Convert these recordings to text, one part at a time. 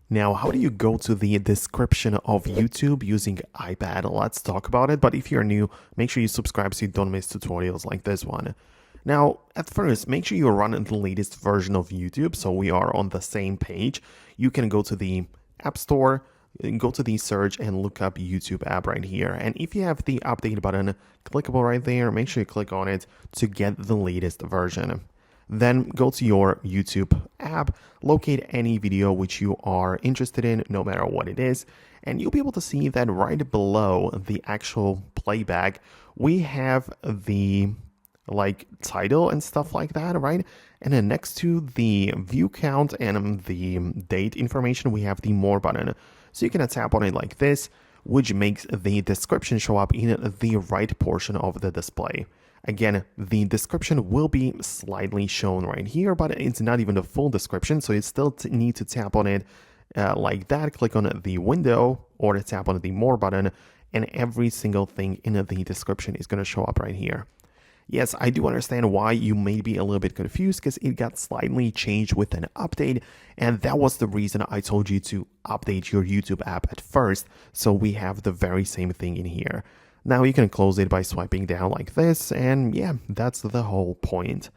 Now, how do you go to the description of YouTube using iPad? Let's talk about it. But if you're new, make sure you subscribe so you don't miss tutorials like this one. Now, at first, make sure you run the latest version of YouTube so we are on the same page. You can go to the App Store, go to the search and look up YouTube app right here. And if you have the update button clickable right there, make sure you click on it to get the latest version. Then go to your YouTube app, locate any video which you are interested in, no matter what it is, and you'll be able to see that right below the actual playback, we have the title and stuff like that, right? And then next to the view count and the date information, we have the more button. So you can tap on it like this, which makes the description show up in the right portion of the display. Again, the description will be slightly shown right here, but it's not even the full description, so you still need to tap on it like that, click on the window, or tap on the more button, and every single thing in the description is going to show up right here. Yes, I do understand why you may be a little bit confused because it got slightly changed with an update, and that was the reason I told you to update your YouTube app at first, so we have the very same thing in here. Now you can close it by swiping down like this, and yeah, that's the whole point.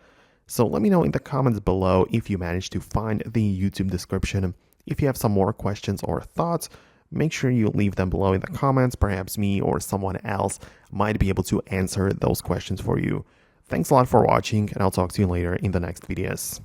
So let me know in the comments below if you managed to find the YouTube description. If you have some more questions or thoughts, make sure you leave them below in the comments. Perhaps me or someone else might be able to answer those questions for you. Thanks a lot for watching, and I'll talk to you later in the next videos.